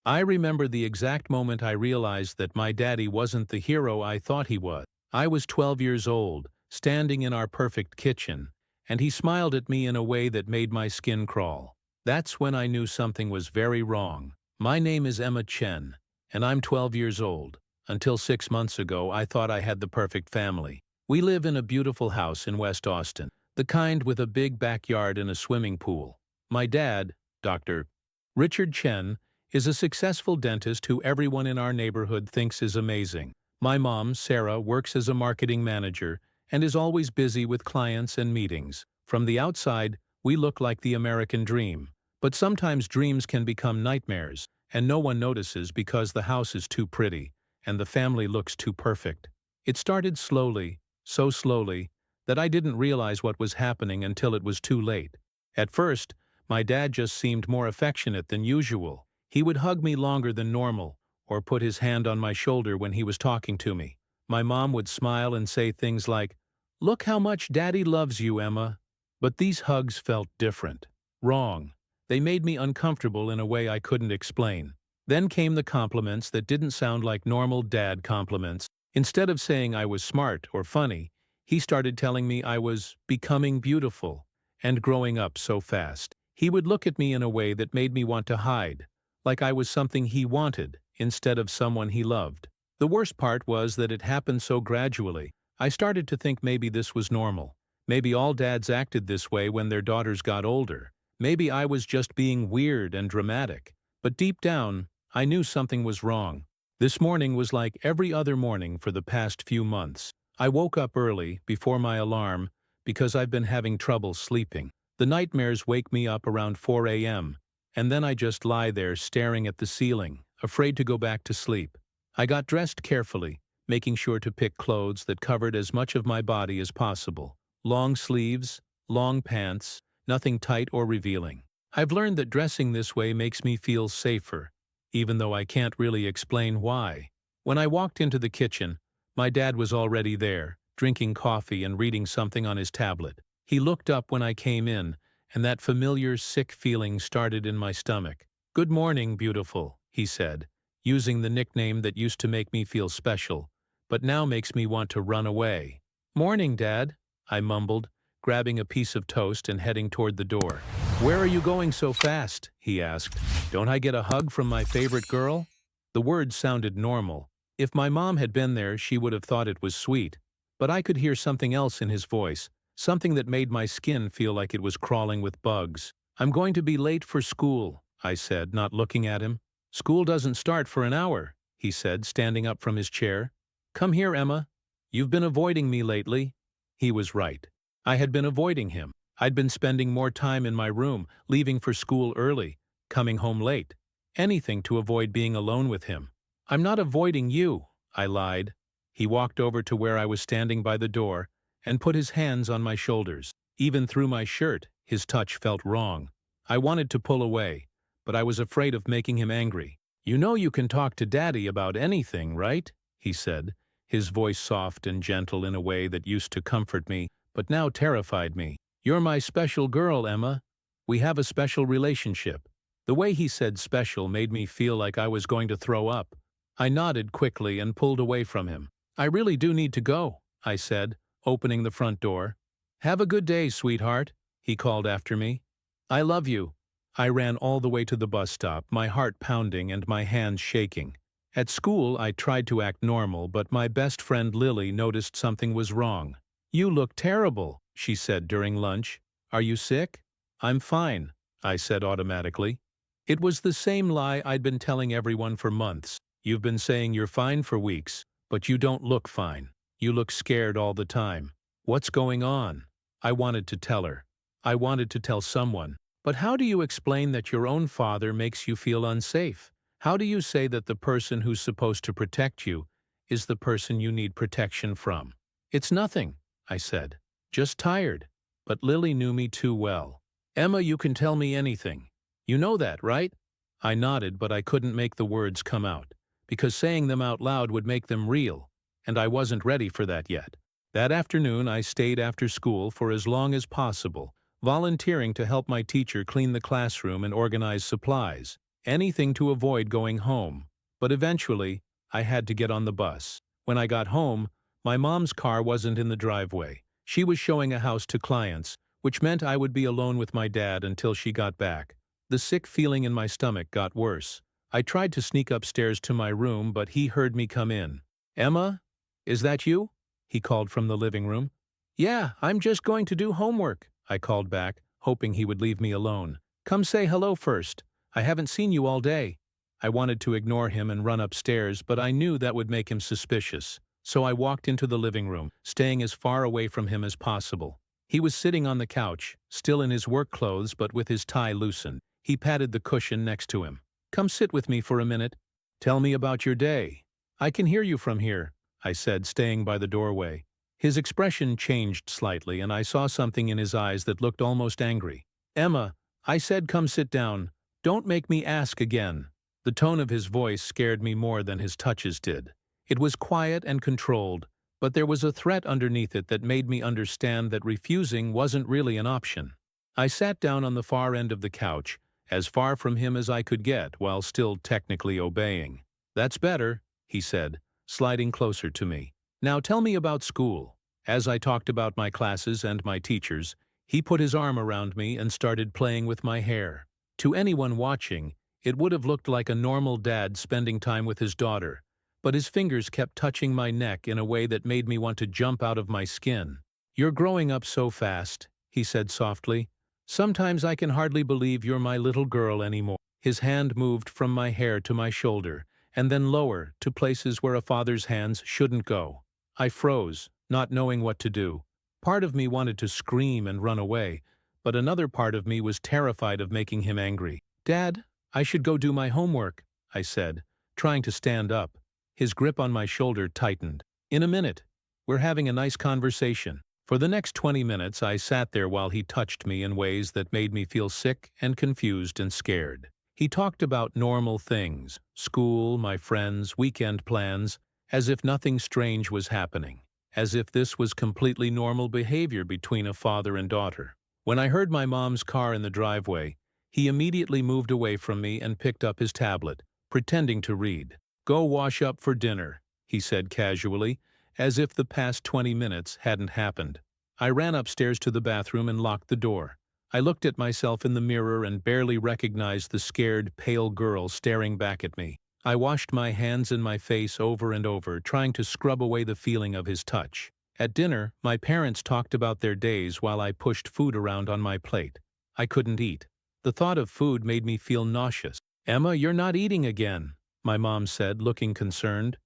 I remember the exact moment I realized that my daddy wasn't the hero I thought he was. I was 12 years old, standing in our perfect kitchen, and he smiled at me in a way that made my skin crawl. That's when I knew something was very wrong. My name is Emma Chen, and I'm 12 years old. Until 6 months ago, I thought I had the perfect family. We live in a beautiful house in West Austin, the kind with a big backyard and a swimming pool. My dad, Dr. Richard Chen, is a successful dentist who everyone in our neighborhood thinks is amazing. My mom, Sarah, works as a marketing manager and is always busy with clients and meetings. From the outside, we look like the American dream. But sometimes dreams can become nightmares, and no one notices because the house is too pretty, and the family looks too perfect. It started slowly, so slowly, that I didn't realize what was happening until it was too late. At first, my dad just seemed more affectionate than usual. He would hug me longer than normal, or put his hand on my shoulder when he was talking to me. My mom would smile and say things like, "Look how much Daddy loves you, Emma." But these hugs felt different. Wrong. They made me uncomfortable in a way I couldn't explain. Then came the compliments that didn't sound like normal dad compliments. Instead of saying I was smart or funny, he started telling me I was becoming beautiful and growing up so fast. He would look at me in a way that made me want to hide, like I was something he wanted instead of someone he loved. The worst part was that it happened so gradually. I started to think maybe this was normal. Maybe all dads acted this way when their daughters got older. Maybe I was just being weird and dramatic. But deep down, I knew something was wrong. This morning was like every other morning for the past few months. I woke up early, before my alarm, because I've been having trouble sleeping. The nightmares wake me up around 4 a.m., and then I just lie there staring at the ceiling, afraid to go back to sleep. I got dressed carefully, making sure to pick clothes that covered as much of my body as possible. Long sleeves, long pants, nothing tight or revealing. I've learned that dressing this way makes me feel safer, even though I can't really explain why. When I walked into the kitchen, my dad was already there, drinking coffee and reading something on his tablet. He looked up when I came in, and that familiar sick feeling started in my stomach. "Good morning, beautiful," he said, using the nickname that used to make me feel special, but now makes me want to run away. "Morning, Dad," I mumbled, grabbing a piece of toast and heading toward the door. "Where are you going so fast?" he asked. "Don't I get a hug from my favorite girl?" The words sounded normal. If my mom had been there, she would have thought it was sweet. But I could hear something else in his voice, something that made my skin feel like it was crawling with bugs. "I'm going to be late for school," I said, not looking at him. "School doesn't start for an hour," he said, standing up from his chair. "Come here, Emma. You've been avoiding me lately." He was right. I had been avoiding him. I'd been spending more time in my room, leaving for school early, coming home late. Anything to avoid being alone with him. "I'm not avoiding you," I lied. He walked over to where I was standing by the door and put his hands on my shoulders. Even through my shirt, his touch felt wrong. I wanted to pull away, but I was afraid of making him angry. "You know you can talk to Daddy about anything, right?" he said, his voice soft and gentle in a way that used to comfort me, but now terrified me. "You're my special girl, Emma. We have a special relationship." The way he said special made me feel like I was going to throw up. I nodded quickly and pulled away from him. "I really do need to go," I said, opening the front door. "Have a good day, sweetheart," he called after me. "I love you." I ran all the way to the bus stop, my heart pounding and my hands shaking. At school, I tried to act normal, but my best friend Lily noticed something was wrong. "You look terrible," she said during lunch. "Are you sick?" "I'm fine," I said automatically. It was the same lie I'd been telling everyone for months. "You've been saying you're fine for weeks, but you don't look fine. You look scared all the time. What's going on?" I wanted to tell her. I wanted to tell someone. But how do you explain that your own father makes you feel unsafe? How do you say that the person who's supposed to protect you is the person you need protection from? "It's nothing," I said. "Just tired." But Lily knew me too well. "Emma, you can tell me anything. You know that, right?" I nodded, but I couldn't make the words come out, because saying them out loud would make them real, and I wasn't ready for that yet. That afternoon, I stayed after school for as long as possible, volunteering to help my teacher clean the classroom and organize supplies. anything to avoid going home. But eventually, I had to get on the bus. When I got home, my mom's car wasn't in the driveway. She was showing a house to clients, which meant I would be alone with my dad until she got back. The sick feeling in my stomach got worse. I tried to sneak upstairs to my room, but he heard me come in. "Emma, is that you?" he called from the living room. "Yeah, I'm just going to do homework," I called back, hoping he would leave me alone. "Come say hello first. I haven't seen you all day." I wanted to ignore him and run upstairs, but I knew that would make him suspicious. So I walked into the living room, staying as far away from him as possible. He was sitting on the couch, still in his work clothes but with his tie loosened. He patted the cushion next to him. "Come sit with me for a minute. Tell me about your day." "I can hear you from here," I said, staying by the doorway. His expression changed slightly, and I saw something in his eyes that looked almost angry. "Emma, I said come sit down. Don't make me ask again." The tone of his voice scared me more than his touches did. It was quiet and controlled, but there was a threat underneath it that made me understand that refusing wasn't really an option. I sat down on the far end of the couch, as far from him as I could get while still technically obeying. "That's better," he said, sliding closer to me. "Now tell me about school." As I talked about my classes and my teachers, he put his arm around me and started playing with my hair. To anyone watching, it would have looked like a normal dad spending time with his daughter, but his fingers kept touching my neck in a way that made me want to jump out of my skin. "You're growing up so fast," he said softly. "Sometimes I can hardly believe you're my little girl anymore." His hand moved from my hair to my shoulder, and then lower, to places where a father's hands shouldn't go. I froze, not knowing what to do. Part of me wanted to scream and run away, but another part of me was terrified of making him angry. "Dad, I should go do my homework," I said, trying to stand up. His grip on my shoulder tightened. "In a minute. We're having a nice conversation." For the next 20 minutes I sat there while he touched me in ways that made me feel sick and confused and scared. He talked about normal things, school, my friends, weekend plans, as if nothing strange was happening, as if this was completely normal behavior between a father and daughter. When I heard my mom's car in the driveway, he immediately moved away from me and picked up his tablet, pretending to read. "Go wash up for dinner," he said casually, as if the past 20 minutes hadn't happened. I ran upstairs to the bathroom and locked the door. I looked at myself in the mirror and barely recognized the scared, pale girl staring back at me. I washed my hands and my face over and over, trying to scrub away the feeling of his touch. At dinner, my parents talked about their days while I pushed food around on my plate. I couldn't eat. The thought of food made me feel nauseous. "Emma, you're not eating again," my mom said, looking concerned.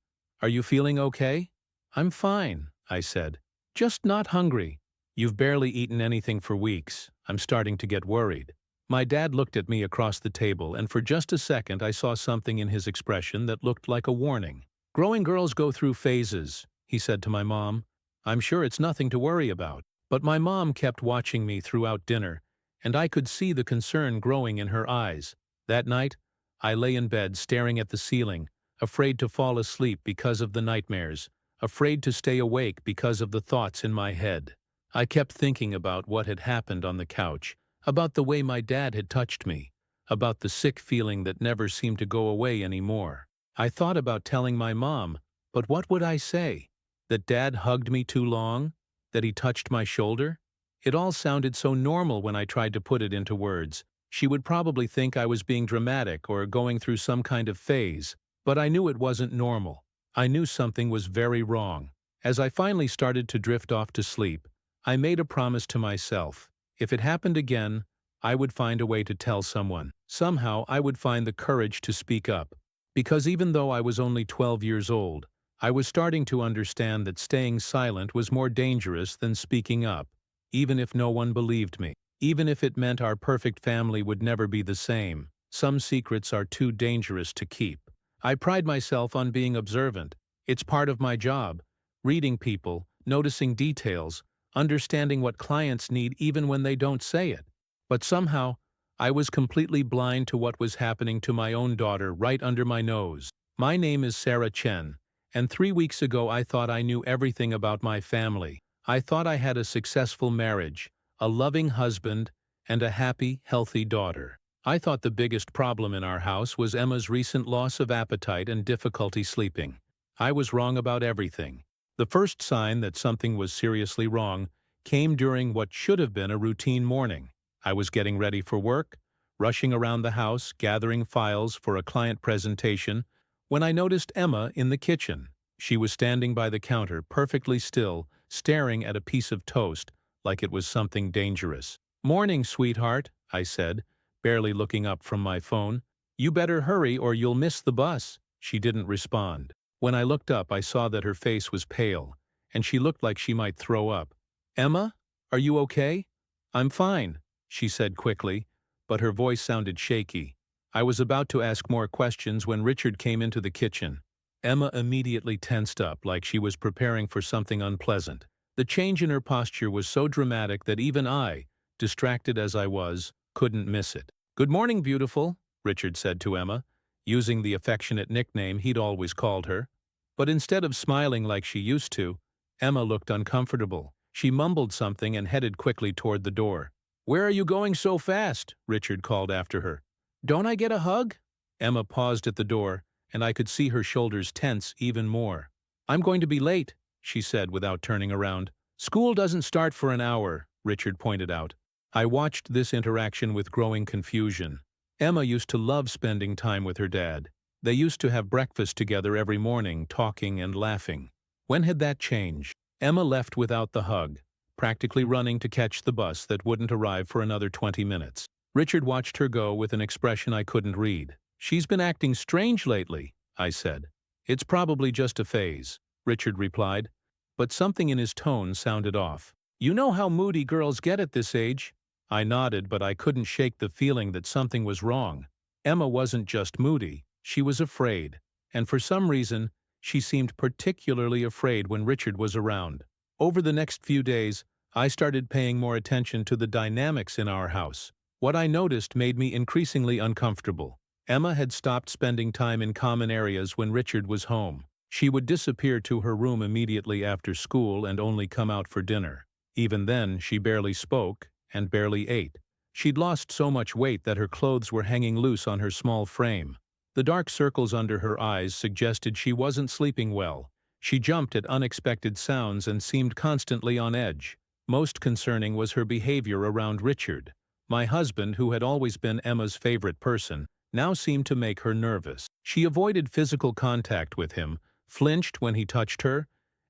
"Are you feeling okay?" "I'm fine," I said. "Just not hungry." "You've barely eaten anything for weeks. I'm starting to get worried." My dad looked at me across the table, and for just a second I saw something in his expression that looked like a warning. "Growing girls go through phases," he said to my mom. "I'm sure it's nothing to worry about." But my mom kept watching me throughout dinner, and I could see the concern growing in her eyes. That night, I lay in bed staring at the ceiling, afraid to fall asleep because of the nightmares, afraid to stay awake because of the thoughts in my head. I kept thinking about what had happened on the couch, about the way my dad had touched me, about the sick feeling that never seemed to go away anymore. I thought about telling my mom, but what would I say? That Dad hugged me too long? That he touched my shoulder? It all sounded so normal when I tried to put it into words. She would probably think I was being dramatic or going through some kind of phase, but I knew it wasn't normal. I knew something was very wrong. As I finally started to drift off to sleep, I made a promise to myself. If it happened again, I would find a way to tell someone. Somehow I would find the courage to speak up. Because even though I was only 12 years old, I was starting to understand that staying silent was more dangerous than speaking up, even if no one believed me. Even if it meant our perfect family would never be the same, some secrets are too dangerous to keep. I pride myself on being observant. It's part of my job. Reading people, noticing details, understanding what clients need even when they don't say it. But somehow, I was completely blind to what was happening to my own daughter right under my nose. My name is Sarah Chen, and 3 weeks ago I thought I knew everything about my family. I thought I had a successful marriage, a loving husband, and a happy, healthy daughter. I thought the biggest problem in our house was Emma's recent loss of appetite and difficulty sleeping. I was wrong about everything. The first sign that something was seriously wrong came during what should have been a routine morning. I was getting ready for work, rushing around the house, gathering files for a client presentation, when I noticed Emma in the kitchen. She was standing by the counter, perfectly still, staring at a piece of toast like it was something dangerous. "Morning, sweetheart," I said, barely looking up from my phone. "You better hurry or you'll miss the bus." She didn't respond. When I looked up, I saw that her face was pale, and she looked like she might throw up. "Emma, are you okay?" "I'm fine," she said quickly, but her voice sounded shaky. I was about to ask more questions when Richard came into the kitchen. Emma immediately tensed up like she was preparing for something unpleasant. The change in her posture was so dramatic that even I, distracted as I was, couldn't miss it. "Good morning, beautiful," Richard said to Emma, using the affectionate nickname he'd always called her. But instead of smiling like she used to, Emma looked uncomfortable. She mumbled something and headed quickly toward the door. "Where are you going so fast?" Richard called after her. "Don't I get a hug?" Emma paused at the door, and I could see her shoulders tense even more. "I'm going to be late," she said without turning around. "School doesn't start for an hour," Richard pointed out. I watched this interaction with growing confusion. Emma used to love spending time with her dad. They used to have breakfast together every morning, talking and laughing. When had that changed? Emma left without the hug, practically running to catch the bus that wouldn't arrive for another 20 minutes. Richard watched her go with an expression I couldn't read. "She's been acting strange lately," I said. "It's probably just a phase," Richard replied, but something in his tone sounded off. "You know how moody girls get at this age." I nodded, but I couldn't shake the feeling that something was wrong. Emma wasn't just moody, she was afraid, and for some reason, she seemed particularly afraid when Richard was around. Over the next few days, I started paying more attention to the dynamics in our house. What I noticed made me increasingly uncomfortable. Emma had stopped spending time in common areas when Richard was home. She would disappear to her room immediately after school and only come out for dinner. Even then, she barely spoke and barely ate. She'd lost so much weight that her clothes were hanging loose on her small frame. The dark circles under her eyes suggested she wasn't sleeping well. She jumped at unexpected sounds and seemed constantly on edge. Most concerning was her behavior around Richard. My husband, who had always been Emma's favorite person, now seemed to make her nervous. She avoided physical contact with him, flinched when he touched her,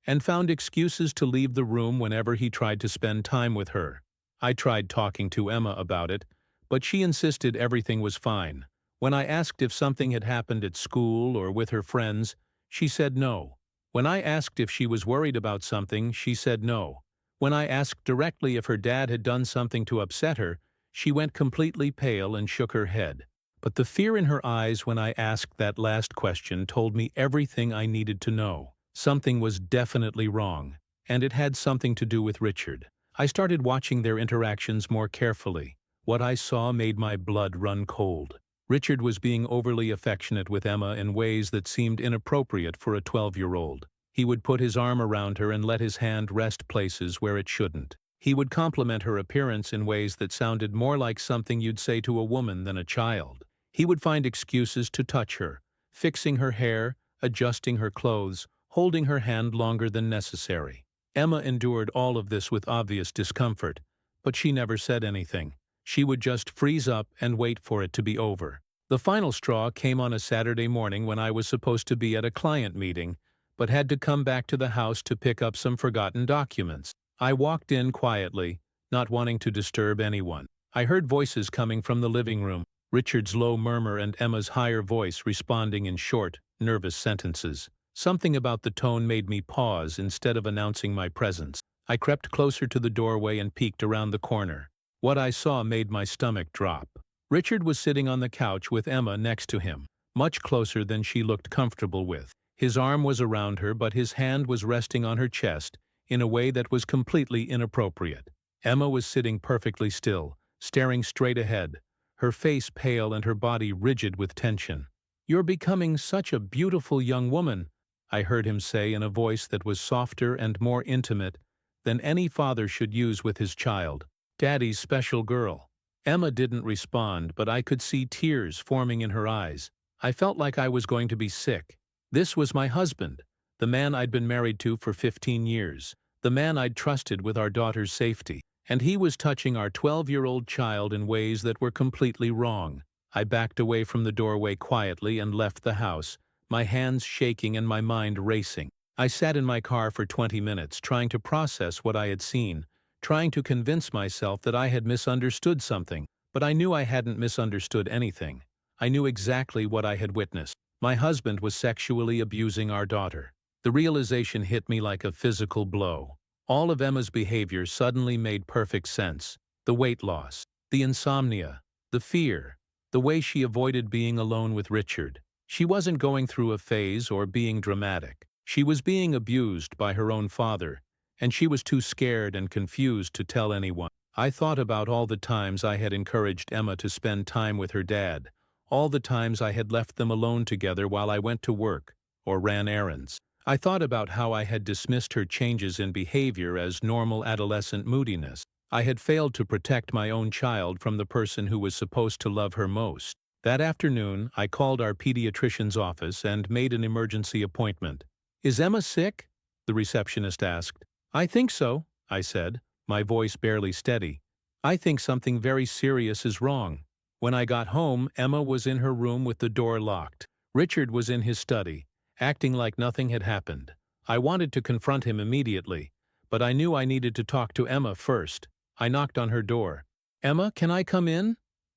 and found excuses to leave the room whenever he tried to spend time with her. I tried talking to Emma about it, but she insisted everything was fine. When I asked if something had happened at school or with her friends, she said no. When I asked if she was worried about something, she said no. When I asked directly if her dad had done something to upset her, she went completely pale and shook her head. But the fear in her eyes when I asked that last question told me everything I needed to know. Something was definitely wrong, and it had something to do with Richard. I started watching their interactions more carefully. What I saw made my blood run cold. Richard was being overly affectionate with Emma in ways that seemed inappropriate for a 12-year-old. He would put his arm around her and let his hand rest places where it shouldn't. He would compliment her appearance in ways that sounded more like something you'd say to a woman than a child. He would find excuses to touch her, fixing her hair, adjusting her clothes, holding her hand longer than necessary. Emma endured all of this with obvious discomfort, but she never said anything. She would just freeze up and wait for it to be over. The final straw came on a Saturday morning when I was supposed to be at a client meeting, but had to come back to the house to pick up some forgotten documents. I walked in quietly, not wanting to disturb anyone. I heard voices coming from the living room, Richard's low murmur and Emma's higher voice responding in short, nervous sentences. Something about the tone made me pause instead of announcing my presence. I crept closer to the doorway and peeked around the corner. What I saw made my stomach drop. Richard was sitting on the couch with Emma next to him, much closer than she looked comfortable with. His arm was around her, but his hand was resting on her chest in a way that was completely inappropriate. Emma was sitting perfectly still, staring straight ahead, her face pale and her body rigid with tension. "You're becoming such a beautiful young woman," I heard him say in a voice that was softer and more intimate than any father should use with his child. "Daddy's special girl." Emma didn't respond, but I could see tears forming in her eyes. I felt like I was going to be sick. This was my husband, the man I'd been married to for 15 years, the man I'd trusted with our daughter's safety. And he was touching our 12-year-old child in ways that were completely wrong. I backed away from the doorway quietly and left the house, my hands shaking and my mind racing. I sat in my car for 20 minutes, trying to process what I had seen, trying to convince myself that I had misunderstood something, but I knew I hadn't misunderstood anything. I knew exactly what I had witnessed. My husband was sexually abusing our daughter. The realization hit me like a physical blow. All of Emma's behavior suddenly made perfect sense. The weight loss, the insomnia, the fear, the way she avoided being alone with Richard. She wasn't going through a phase or being dramatic. She was being abused by her own father, and she was too scared and confused to tell anyone. I thought about all the times I had encouraged Emma to spend time with her dad, all the times I had left them alone together while I went to work or ran errands. I thought about how I had dismissed her changes in behavior as normal adolescent moodiness. I had failed to protect my own child from the person who was supposed to love her most. That afternoon, I called our pediatrician's office and made an emergency appointment. "Is Emma sick?" the receptionist asked. "I think so," I said, my voice barely steady. "I think something very serious is wrong." When I got home, Emma was in her room with the door locked. Richard was in his study, acting like nothing had happened. I wanted to confront him immediately, but I knew I needed to talk to Emma first. I knocked on her door. "Emma, can I come in?"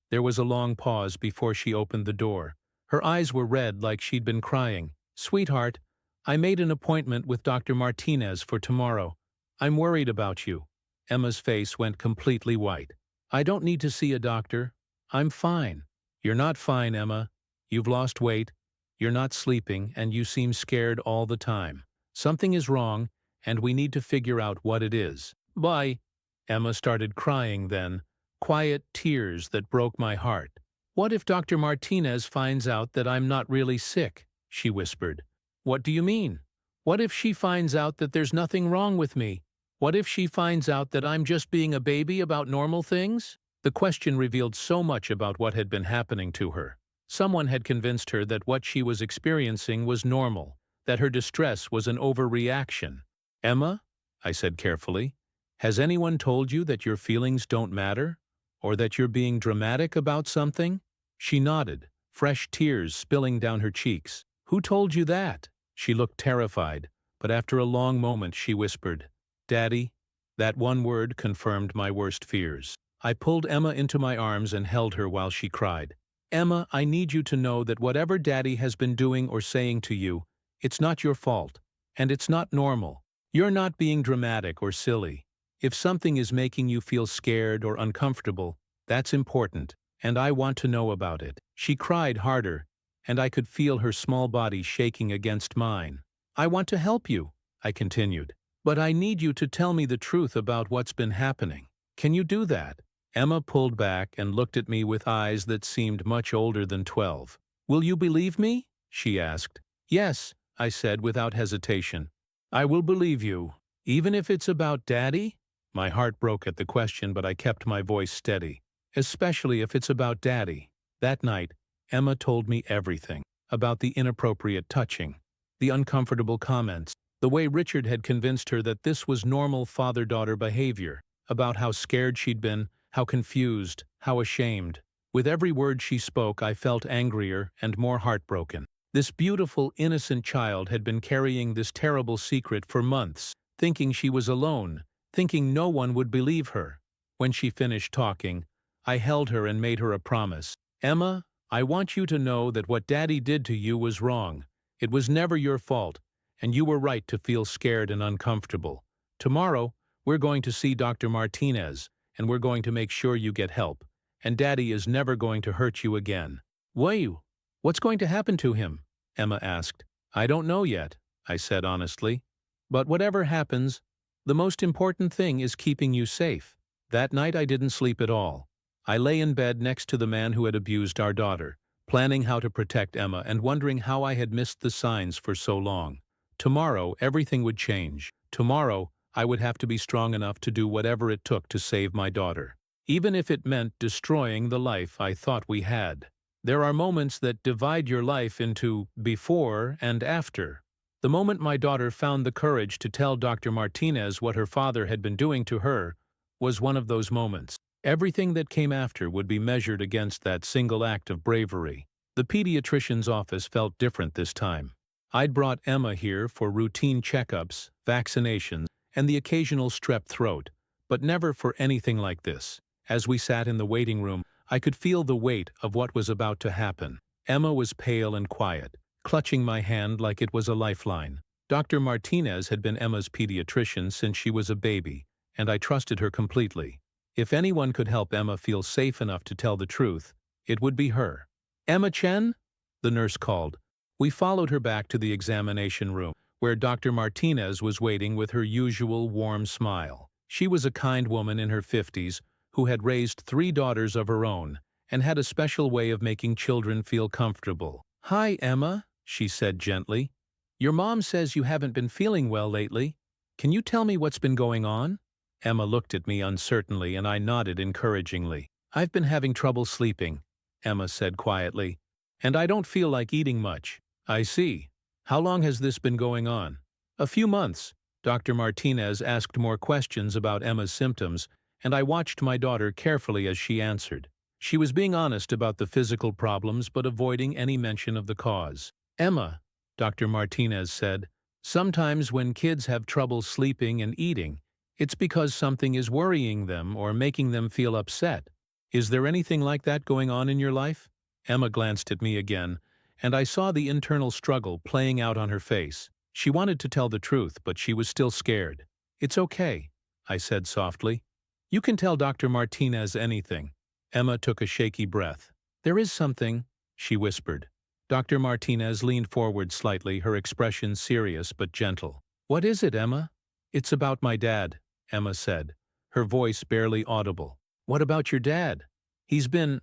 There was a long pause before she opened the door. Her eyes were red like she'd been crying. "Sweetheart, I made an appointment with Dr. Martinez for tomorrow. I'm worried about you." Emma's face went completely white. "I don't need to see a doctor. I'm fine." "You're not fine, Emma. You've lost weight. You're not sleeping, and you seem scared all the time. Something is wrong, and we need to figure out what it is." "Bye." Emma started crying then, quiet tears that broke my heart. "What if Dr. Martinez finds out that I'm not really sick?" she whispered. "What do you mean? What if she finds out that there's nothing wrong with me? What if she finds out that I'm just being a baby about normal things?" The question revealed so much about what had been happening to her. Someone had convinced her that what she was experiencing was normal, that her distress was an overreaction. "Emma," I said carefully, "has anyone told you that your feelings don't matter? Or that you're being dramatic about something?" She nodded, fresh tears spilling down her cheeks. "Who told you that?" She looked terrified, but after a long moment she whispered, "Daddy." That one word confirmed my worst fears. I pulled Emma into my arms and held her while she cried. "Emma, I need you to know that whatever Daddy has been doing or saying to you, it's not your fault, and it's not normal. You're not being dramatic or silly. If something is making you feel scared or uncomfortable, that's important, and I want to know about it." She cried harder, and I could feel her small body shaking against mine. "I want to help you," I continued, "but I need you to tell me the truth about what's been happening. Can you do that?" Emma pulled back and looked at me with eyes that seemed much older than 12. "Will you believe me?" she asked. "Yes," I said without hesitation. "I will believe you, even if it's about Daddy?" My heart broke at the question, but I kept my voice steady. "Especially if it's about Daddy." That night, Emma told me everything. About the inappropriate touching, the uncomfortable comments, the way Richard had convinced her that this was normal father-daughter behavior, about how scared she'd been, how confused, how ashamed. With every word she spoke, I felt angrier and more heartbroken. This beautiful, innocent child had been carrying this terrible secret for months, thinking she was alone, thinking no one would believe her. When she finished talking, I held her and made her a promise. "Emma, I want you to know that what Daddy did to you was wrong. It was never your fault, and you were right to feel scared and uncomfortable. Tomorrow, we're going to see Dr. Martinez, and we're going to make sure you get help. And Daddy is never going to hurt you again." "Why? What's going to happen to him?" Emma asked. "I don't know yet," I said honestly. "But whatever happens, the most important thing is keeping you safe." That night I didn't sleep at all. I lay in bed next to the man who had abused our daughter, planning how to protect Emma and wondering how I had missed the signs for so long. Tomorrow, everything would change. Tomorrow, I would have to be strong enough to do whatever it took to save my daughter. even if it meant destroying the life I thought we had. There are moments that divide your life into before and after. The moment my daughter found the courage to tell Dr. Martinez what her father had been doing to her was one of those moments. Everything that came after would be measured against that single act of bravery. The pediatrician's office felt different this time. I'd brought Emma here for routine checkups, vaccinations, and the occasional strep throat, but never for anything like this. As we sat in the waiting room, I could feel the weight of what was about to happen. Emma was pale and quiet, clutching my hand like it was a lifeline. Dr. Martinez had been Emma's pediatrician since she was a baby, and I trusted her completely. If anyone could help Emma feel safe enough to tell the truth, it would be her. "Emma Chen?" the nurse called. We followed her back to the examination room, where Dr. Martinez was waiting with her usual warm smile. She was a kind woman in her 50s who had raised 3 daughters of her own and had a special way of making children feel comfortable. "Hi, Emma," she said gently. "Your mom says you haven't been feeling well lately. Can you tell me what's been going on?" Emma looked at me uncertainly and I nodded encouragingly. "I've been having trouble sleeping," Emma said quietly, "and I don't feel like eating much." "I see. How long has this been going on?" "A few months." Dr. Martinez asked more questions about Emma's symptoms, and I watched my daughter carefully as she answered. She was being honest about the physical problems but avoiding any mention of the cause. "Emma," Dr. Martinez said, "sometimes when kids have trouble sleeping and eating, it's because something is worrying them or making them feel upset. Is there anything like that going on in your life?" Emma glanced at me again, and I saw the internal struggle playing out on her face. She wanted to tell the truth, but she was still scared. "It's okay," I said softly. "You can tell Dr. Martinez anything." Emma took a shaky breath. "There is something," she whispered. Dr. Martinez leaned forward slightly, her expression serious but gentle. "What is it, Emma?" "It's about my dad," Emma said, her voice barely audible. "What about your dad?" He's been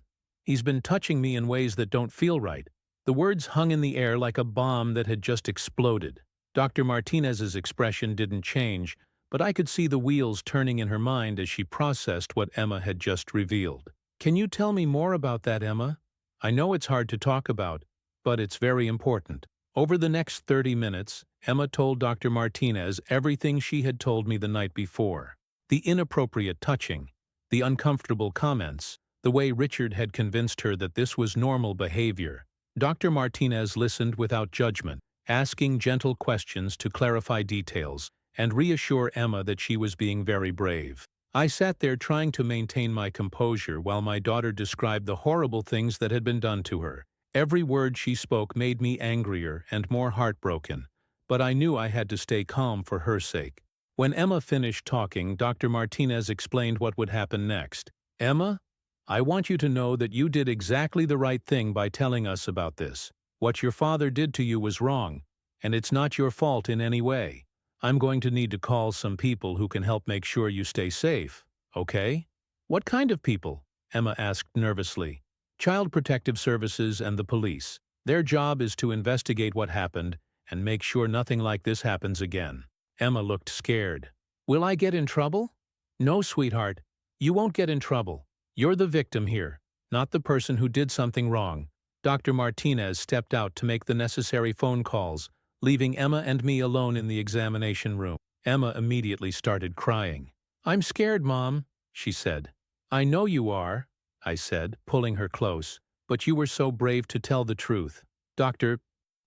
touching me in ways that don't feel right." The words hung in the air like a bomb that had just exploded. Dr. Martinez's expression didn't change, but I could see the wheels turning in her mind as she processed what Emma had just revealed. "Can you tell me more about that, Emma? I know it's hard to talk about, but it's very important." Over the next 30 minutes, Emma told Dr. Martinez everything she had told me the night before. The inappropriate touching, the uncomfortable comments, the way Richard had convinced her that this was normal behavior. Dr. Martinez listened without judgment, asking gentle questions to clarify details and reassure Emma that she was being very brave. I sat there trying to maintain my composure while my daughter described the horrible things that had been done to her. Every word she spoke made me angrier and more heartbroken, but I knew I had to stay calm for her sake. When Emma finished talking, Dr. Martinez explained what would happen next. "Emma, I want you to know that you did exactly the right thing by telling us about this. What your father did to you was wrong, and it's not your fault in any way. I'm going to need to call some people who can help make sure you stay safe, okay?" "What kind of people?" Emma asked nervously. "Child Protective Services and the police. Their job is to investigate what happened and make sure nothing like this happens again." Emma looked scared. "Will I get in trouble?" "No, sweetheart. You won't get in trouble. You're the victim here, not the person who did something wrong." Dr. Martinez stepped out to make the necessary phone calls, leaving Emma and me alone in the examination room. Emma immediately started crying. "I'm scared, Mom," she said. "I know you are," I said, pulling her close, "but you were so brave to tell the truth." "Dr.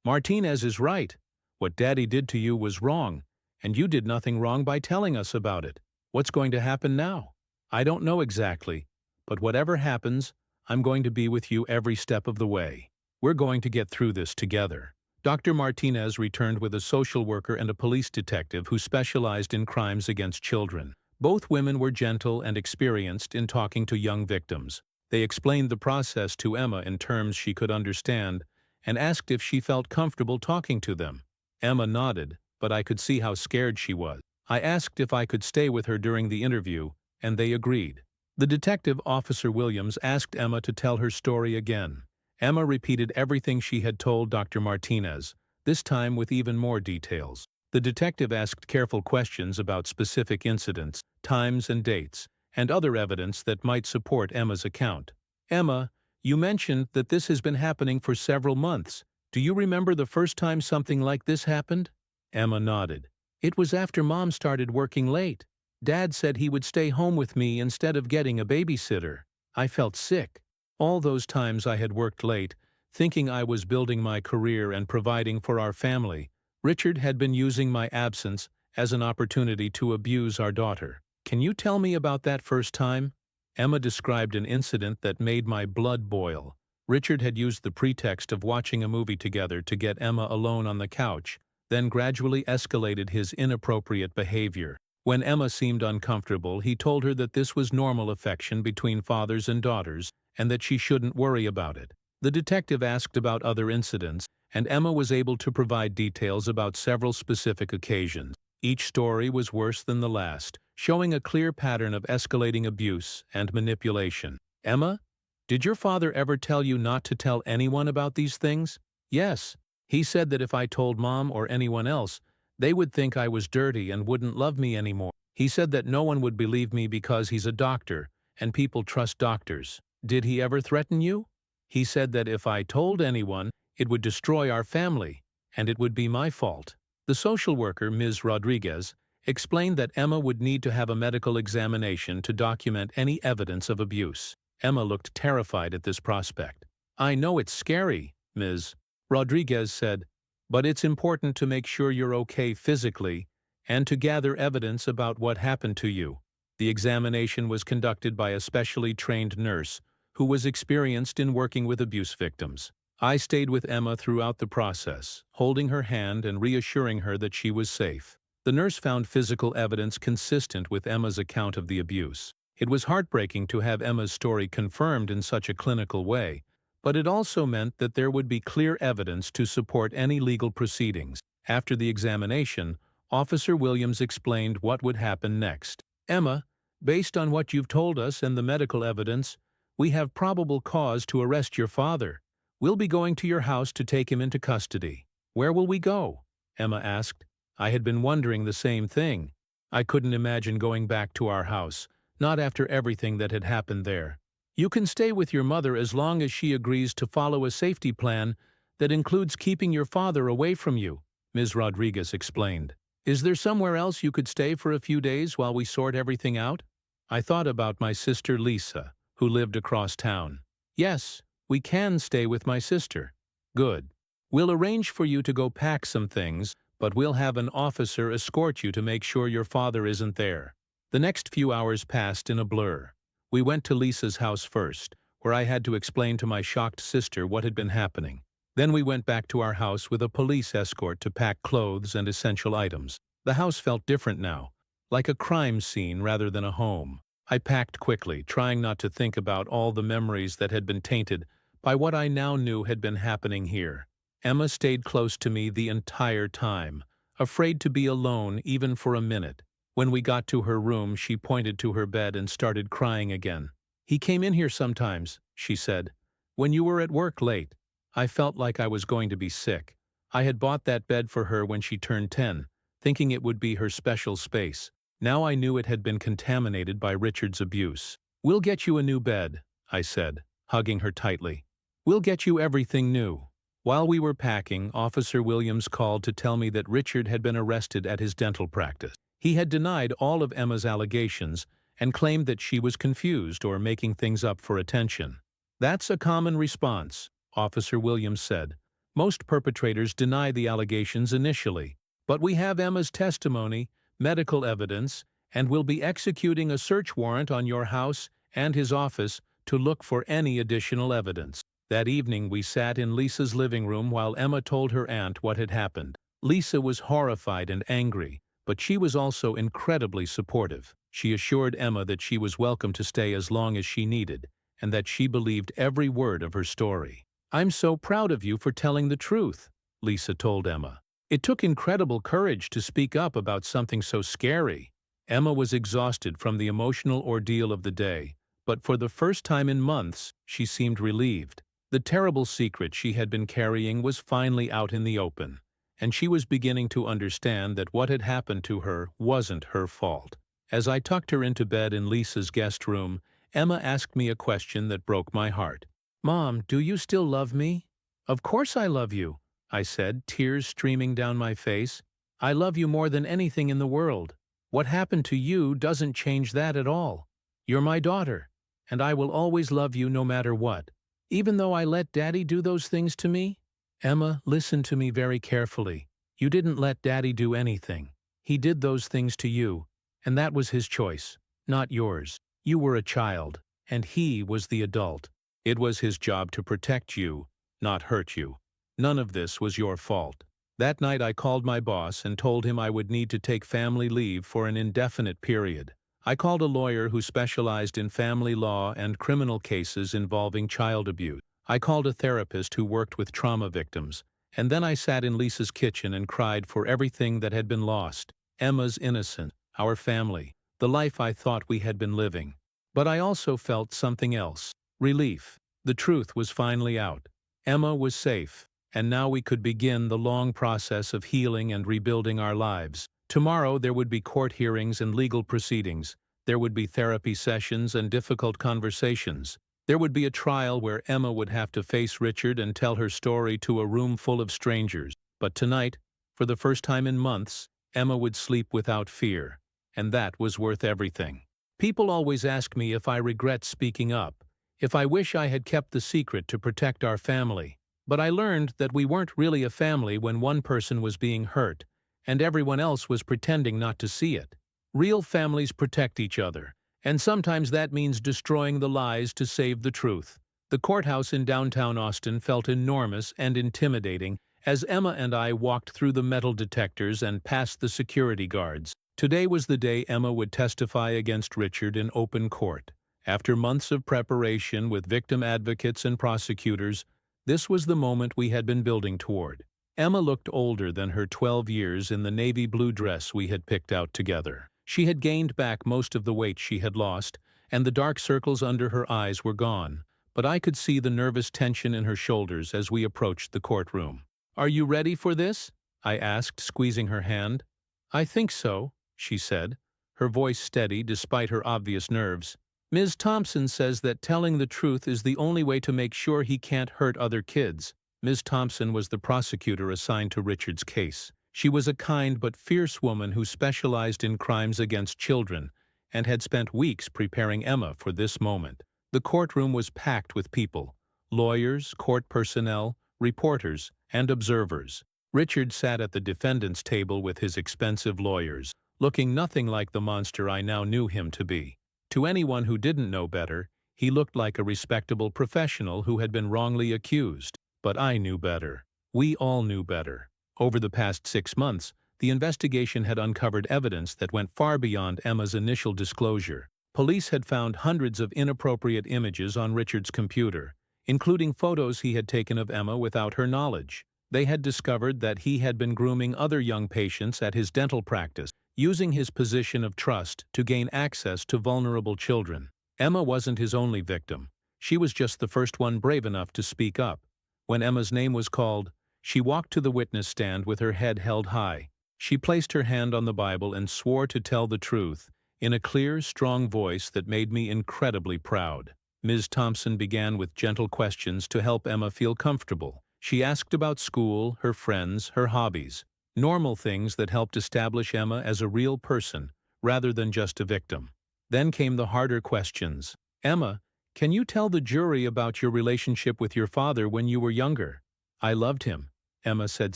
Martinez is right. What Daddy did to you was wrong, and you did nothing wrong by telling us about it. What's going to happen now?" "I don't know exactly, but whatever happens, I'm going to be with you every step of the way. We're going to get through this together." Dr. Martinez returned with a social worker and a police detective who specialized in crimes against children. Both women were gentle and experienced in talking to young victims. They explained the process to Emma in terms she could understand and asked if she felt comfortable talking to them. Emma nodded, but I could see how scared she was. I asked if I could stay with her during the interview, and they agreed. The detective, Officer Williams, asked Emma to tell her story again. Emma repeated everything she had told Dr. Martinez, this time with even more details. The detective asked careful questions about specific incidents, times and dates, and other evidence that might support Emma's account. Emma, you mentioned that this has been happening for several months. Do you remember the first time something like this happened? Emma nodded. It was after Mom started working late. Dad said he would stay home with me instead of getting a babysitter. I felt sick. All those times I had worked late, thinking I was building my career and providing for our family, Richard had been using my absence as an opportunity to abuse our daughter. Can you tell me about that first time? Emma described an incident that made my blood boil. Richard had used the pretext of watching a movie together to get Emma alone on the couch, then gradually escalated his inappropriate behavior. When Emma seemed uncomfortable, he told her that this was normal affection between fathers and daughters and that she shouldn't worry about it. The detective asked about other incidents, and Emma was able to provide details about several specific occasions. Each story was worse than the last, showing a clear pattern of escalating abuse and manipulation. Emma, did your father ever tell you not to tell anyone about these things? Yes. He said that if I told Mom or anyone else, they would think I was dirty and wouldn't love me anymore. He said that no one would believe me because he's a doctor, and people trust doctors. Did he ever threaten you? He said that if I told anyone, it would destroy our family, and it would be my fault. The social worker, Ms. Rodriguez, explained that Emma would need to have a medical examination to document any evidence of abuse. Emma looked terrified at this prospect. I know it's scary, Ms. Rodriguez said, but it's important to make sure you're okay physically and to gather evidence about what happened to you. The examination was conducted by a specially trained nurse who was experienced in working with abuse victims. I stayed with Emma throughout the process, holding her hand and reassuring her that she was safe. The nurse found physical evidence consistent with Emma's account of the abuse. It was heartbreaking to have Emma's story confirmed in such a clinical way, but it also meant that there would be clear evidence to support any legal proceedings. After the examination, Officer Williams explained what would happen next. Emma, based on what you've told us and the medical evidence, we have probable cause to arrest your father. We'll be going to your house to take him into custody. Where will we go? Emma asked. I had been wondering the same thing. I couldn't imagine going back to our house, not after everything that had happened there. You can stay with your mother as long as she agrees to follow a safety plan that includes keeping your father away from you, Ms. Rodriguez explained. Is there somewhere else you could stay for a few days while we sort everything out? I thought about my sister Lisa, who lived across town. Yes, we can stay with my sister. Good. We'll arrange for you to go pack some things, but we'll have an officer escort you to make sure your father isn't there. The next few hours passed in a blur. We went to Lisa's house first, where I had to explain to my shocked sister what had been happening. Then we went back to our house with a police escort to pack clothes and essential items. The house felt different now, like a crime scene rather than a home. I packed quickly, trying not to think about all the memories that had been tainted by what I now knew had been happening here. Emma stayed close to me the entire time, afraid to be alone even for a minute. When we got to her room, she pointed to her bed and started crying again. He came in here sometimes, she said, when you were at work late. I felt like I was going to be sick. I had bought that bed for her when she turned 10, thinking it would be her special space. Now I knew it had been contaminated by Richard's abuse. We'll get you a new bed, I said, hugging her tightly. We'll get you everything new. While we were packing, Officer Williams called to tell me that Richard had been arrested at his dental practice. He had denied all of Emma's allegations and claimed that she was confused or making things up for attention. That's a common response, Officer Williams said. Most perpetrators deny the allegations initially, but we have Emma's testimony, medical evidence, and will be executing a search warrant on your house and his office to look for any additional evidence. That evening we sat in Lisa's living room while Emma told her aunt what had happened. Lisa was horrified and angry, but she was also incredibly supportive. She assured Emma that she was welcome to stay as long as she needed, and that she believed every word of her story. I'm so proud of you for telling the truth, Lisa told Emma. It took incredible courage to speak up about something so scary. Emma was exhausted from the emotional ordeal of the day, but for the first time in months, she seemed relieved. The terrible secret she had been carrying was finally out in the open, and she was beginning to understand that what had happened to her wasn't her fault. As I tucked her into bed in Lisa's guest room, Emma asked me a question that broke my heart. "Mom, do you still love me?" "Of course I love you," I said, tears streaming down my face. "I love you more than anything in the world. What happened to you doesn't change that at all. You're my daughter, and I will always love you no matter what. Even though I let Daddy do those things to me?" "Emma, listen to me very carefully. You didn't let Daddy do anything. He did those things to you, and that was his choice, not yours. You were a child, and he was the adult. It was his job to protect you, not hurt you. None of this was your fault." That night I called my boss and told him I would need to take family leave for an indefinite period. I called a lawyer who specialized in family law and criminal cases involving child abuse. I called a therapist who worked with trauma victims. And then I sat in Lisa's kitchen and cried for everything that had been lost. Emma's innocence, our family, the life I thought we had been living. But I also felt something else. Relief. The truth was finally out. Emma was safe, and now we could begin the long process of healing and rebuilding our lives. Tomorrow there would be court hearings and legal proceedings. There would be therapy sessions and difficult conversations. There would be a trial where Emma would have to face Richard and tell her story to a room full of strangers. But tonight, for the first time in months, Emma would sleep without fear. And that was worth everything. People always ask me if I regret speaking up, if I wish I had kept the secret to protect our family. But I learned that we weren't really a family when one person was being hurt, and everyone else was pretending not to see it. Real families protect each other, and sometimes that means destroying the lies to save the truth. The courthouse in downtown Austin felt enormous and intimidating as Emma and I walked through the metal detectors and past the security guards. Today was the day Emma would testify against Richard in open court. After months of preparation with victim advocates and prosecutors, this was the moment we had been building toward. Emma looked older than her 12 years in the navy blue dress we had picked out together. She had gained back most of the weight she had lost, and the dark circles under her eyes were gone, but I could see the nervous tension in her shoulders as we approached the courtroom. "Are you ready for this?" I asked, squeezing her hand. "I think so," she said, her voice steady despite her obvious nerves. "Ms. Thompson says that telling the truth is the only way to make sure he can't hurt other kids." Ms. Thompson was the prosecutor assigned to Richard's case. She was a kind but fierce woman who specialized in crimes against children and had spent weeks preparing Emma for this moment. The courtroom was packed with people: lawyers, court personnel, reporters, and observers. Richard sat at the defendant's table with his expensive lawyers, looking nothing like the monster I now knew him to be. To anyone who didn't know better, he looked like a respectable professional who had been wrongly accused. But I knew better. We all knew better. Over the past 6 months, the investigation had uncovered evidence that went far beyond Emma's initial disclosure. Police had found hundreds of inappropriate images on Richard's computer, including photos he had taken of Emma without her knowledge. They had discovered that he had been grooming other young patients at his dental practice, using his position of trust to gain access to vulnerable children. Emma wasn't his only victim. She was just the first one brave enough to speak up. When Emma's name was called, she walked to the witness stand with her head held high. She placed her hand on the Bible and swore to tell the truth, in a clear, strong voice that made me incredibly proud. Ms. Thompson began with gentle questions to help Emma feel comfortable. She asked about school, her friends, her hobbies, normal things that helped establish Emma as a real person, rather than just a victim. Then came the harder questions. "Emma, can you tell the jury about your relationship with your father when you were younger?" "I loved him," Emma said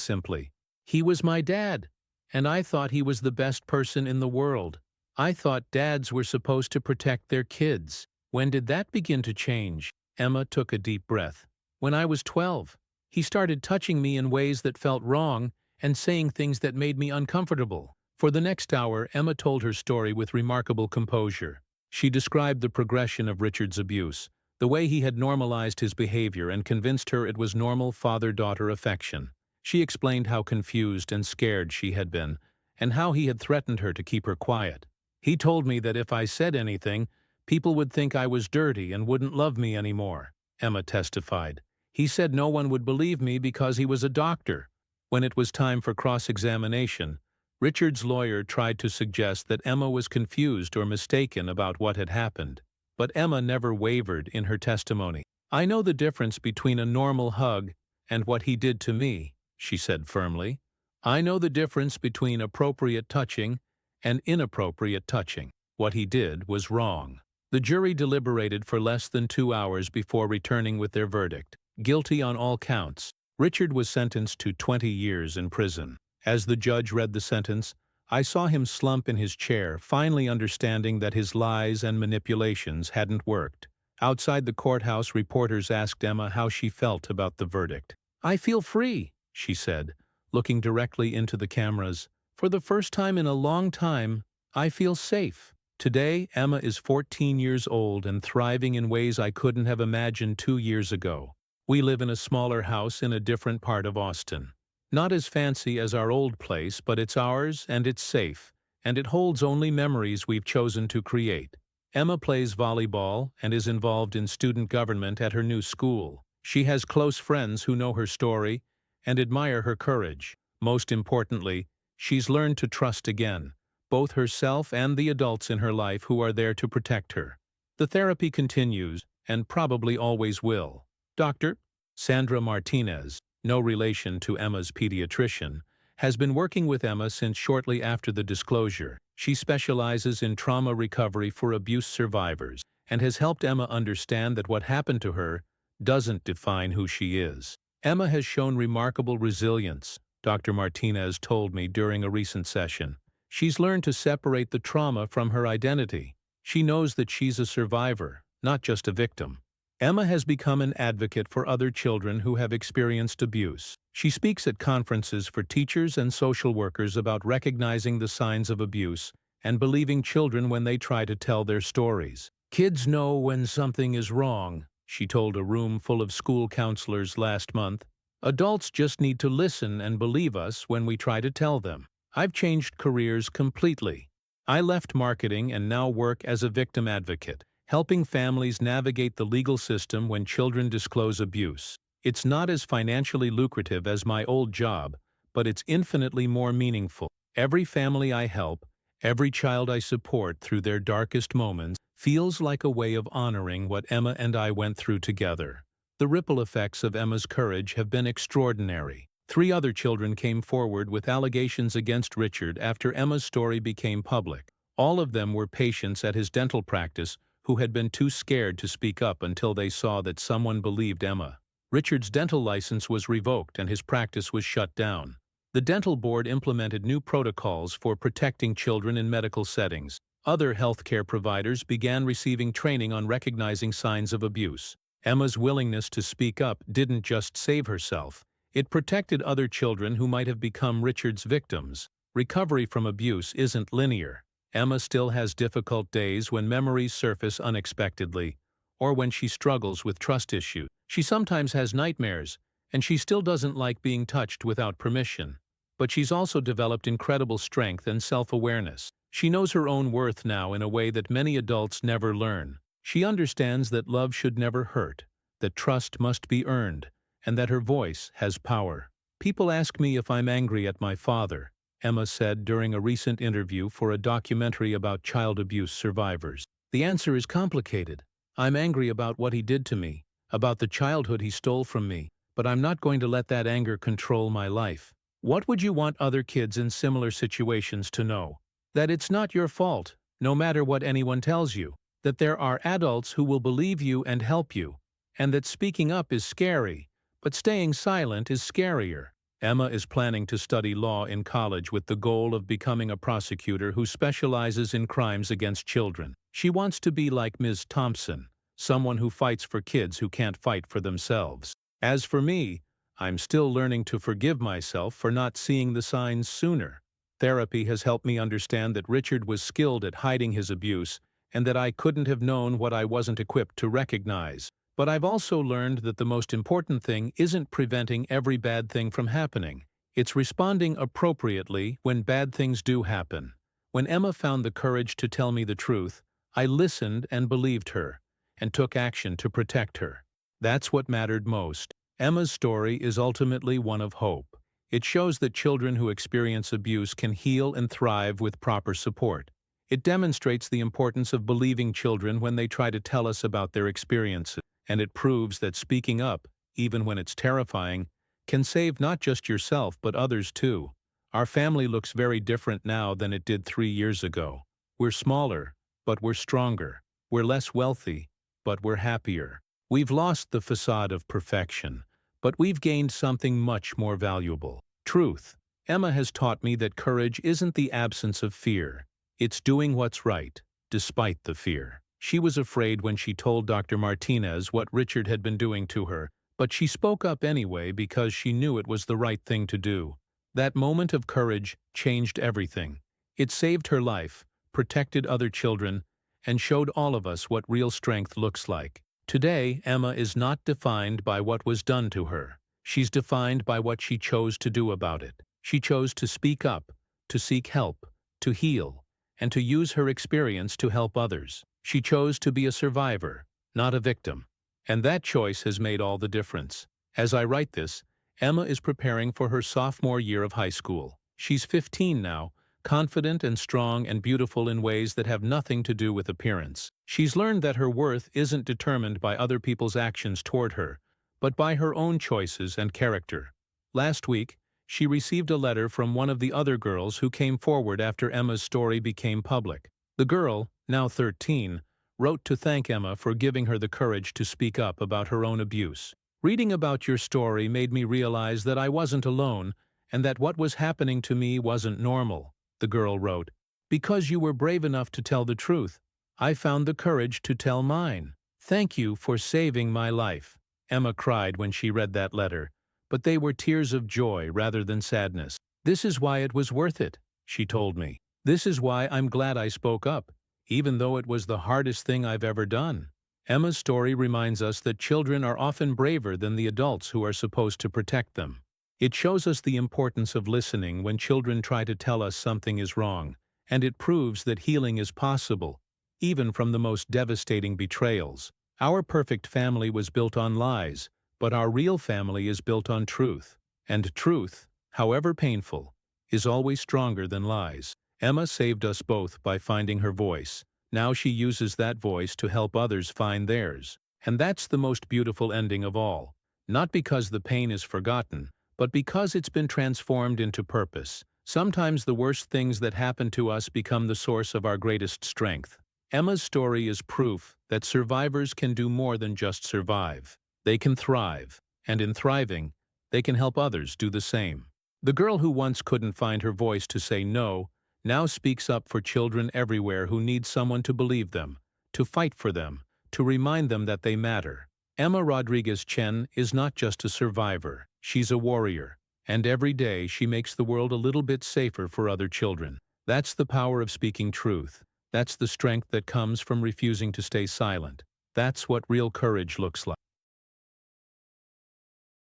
simply. "He was my dad, and I thought he was the best person in the world. I thought dads were supposed to protect their kids." "When did that begin to change?" Emma took a deep breath. "When I was 12. He started touching me in ways that felt wrong and saying things that made me uncomfortable." For the next hour, Emma told her story with remarkable composure. She described the progression of Richard's abuse, the way he had normalized his behavior and convinced her it was normal father-daughter affection. She explained how confused and scared she had been, and how he had threatened her to keep her quiet. "He told me that if I said anything, people would think I was dirty and wouldn't love me anymore," Emma testified. "He said no one would believe me because he was a doctor." When it was time for cross-examination, Richard's lawyer tried to suggest that Emma was confused or mistaken about what had happened, but Emma never wavered in her testimony. "I know the difference between a normal hug and what he did to me," she said firmly. "I know the difference between appropriate touching and inappropriate touching. What he did was wrong." The jury deliberated for less than 2 hours before returning with their verdict: guilty on all counts. Richard was sentenced to 20 years in prison. As the judge read the sentence, I saw him slump in his chair, finally understanding that his lies and manipulations hadn't worked. Outside the courthouse, reporters asked Emma how she felt about the verdict. "I feel free," she said, looking directly into the cameras. "For the first time in a long time, I feel safe." Today, Emma is 14 years old and thriving in ways I couldn't have imagined 2 years ago. We live in a smaller house in a different part of Austin. Not as fancy as our old place, but it's ours and it's safe, and it holds only memories we've chosen to create. Emma plays volleyball and is involved in student government at her new school. She has close friends who know her story and admire her courage. Most importantly, she's learned to trust again, both herself and the adults in her life who are there to protect her. The therapy continues, and probably always will. Dr. Sandra Martinez, no relation to Emma's pediatrician, has been working with Emma since shortly after the disclosure. She specializes in trauma recovery for abuse survivors and has helped Emma understand that what happened to her doesn't define who she is. Emma has shown remarkable resilience, Dr. Martinez told me during a recent session. She's learned to separate the trauma from her identity. She knows that she's a survivor, not just a victim. Emma has become an advocate for other children who have experienced abuse. She speaks at conferences for teachers and social workers about recognizing the signs of abuse and believing children when they try to tell their stories. "Kids know when something is wrong," she told a room full of school counselors last month. "Adults just need to listen and believe us when we try to tell them." I've changed careers completely. I left marketing and now work as a victim advocate, helping families navigate the legal system when children disclose abuse. It's not as financially lucrative as my old job, but it's infinitely more meaningful. Every family I help, every child I support through their darkest moments, feels like a way of honoring what Emma and I went through together. The ripple effects of Emma's courage have been extraordinary. 3 other children came forward with allegations against Richard after Emma's story became public. All of them were patients at his dental practice who had been too scared to speak up until they saw that someone believed Emma. Richard's dental license was revoked and his practice was shut down. The dental board implemented new protocols for protecting children in medical settings. Other healthcare providers began receiving training on recognizing signs of abuse. Emma's willingness to speak up didn't just save herself. It protected other children who might have become Richard's victims. Recovery from abuse isn't linear. Emma still has difficult days when memories surface unexpectedly, or when she struggles with trust issues. She sometimes has nightmares, and she still doesn't like being touched without permission. But she's also developed incredible strength and self-awareness. She knows her own worth now in a way that many adults never learn. She understands that love should never hurt, that trust must be earned, and that her voice has power. "People ask me if I'm angry at my father," Emma said during a recent interview for a documentary about child abuse survivors. "The answer is complicated. I'm angry about what he did to me, about the childhood he stole from me, but I'm not going to let that anger control my life." What would you want other kids in similar situations to know? That it's not your fault, no matter what anyone tells you. That there are adults who will believe you and help you. And that speaking up is scary, but staying silent is scarier. Emma is planning to study law in college with the goal of becoming a prosecutor who specializes in crimes against children. She wants to be like Ms. Thompson, someone who fights for kids who can't fight for themselves. As for me, I'm still learning to forgive myself for not seeing the signs sooner. Therapy has helped me understand that Richard was skilled at hiding his abuse and that I couldn't have known what I wasn't equipped to recognize. But I've also learned that the most important thing isn't preventing every bad thing from happening. It's responding appropriately when bad things do happen. When Emma found the courage to tell me the truth, I listened and believed her, and took action to protect her. That's what mattered most. Emma's story is ultimately one of hope. It shows that children who experience abuse can heal and thrive with proper support. It demonstrates the importance of believing children when they try to tell us about their experiences, and it proves that speaking up, even when it's terrifying, can save not just yourself but others too. Our family looks very different now than it did 3 years ago. We're smaller, but we're stronger. We're less wealthy, but we're happier. We've lost the facade of perfection, but we've gained something much more valuable: truth. Emma has taught me that courage isn't the absence of fear. It's doing what's right, despite the fear. She was afraid when she told Dr. Martinez what Richard had been doing to her, but she spoke up anyway because she knew it was the right thing to do. That moment of courage changed everything. It saved her life, protected other children, and showed all of us what real strength looks like. Today, Emma is not defined by what was done to her. She's defined by what she chose to do about it. She chose to speak up, to seek help, to heal, and to use her experience to help others. She chose to be a survivor, not a victim. And that choice has made all the difference. As I write this, Emma is preparing for her sophomore year of high school. She's 15 now, confident and strong and beautiful in ways that have nothing to do with appearance. She's learned that her worth isn't determined by other people's actions toward her, but by her own choices and character. Last week, she received a letter from one of the other girls who came forward after Emma's story became public. The girl, now 13, wrote to thank Emma for giving her the courage to speak up about her own abuse. "Reading about your story made me realize that I wasn't alone and that what was happening to me wasn't normal," the girl wrote. "Because you were brave enough to tell the truth, I found the courage to tell mine. Thank you for saving my life." Emma cried when she read that letter, but they were tears of joy rather than sadness. "This is why it was worth it," she told me. "This is why I'm glad I spoke up, even though it was the hardest thing I've ever done." Emma's story reminds us that children are often braver than the adults who are supposed to protect them. It shows us the importance of listening when children try to tell us something is wrong, and it proves that healing is possible, even from the most devastating betrayals. Our perfect family was built on lies, but our real family is built on truth. And truth, however painful, is always stronger than lies. Emma saved us both by finding her voice. Now she uses that voice to help others find theirs. And that's the most beautiful ending of all. Not because the pain is forgotten, but because it's been transformed into purpose. Sometimes the worst things that happen to us become the source of our greatest strength. Emma's story is proof that survivors can do more than just survive. They can thrive, and in thriving, they can help others do the same. The girl who once couldn't find her voice to say no now speaks up for children everywhere who need someone to believe them, to fight for them, to remind them that they matter. Emma Rodriguez Chen is not just a survivor, she's a warrior, and every day she makes the world a little bit safer for other children. That's the power of speaking truth. That's the strength that comes from refusing to stay silent. That's what real courage looks like.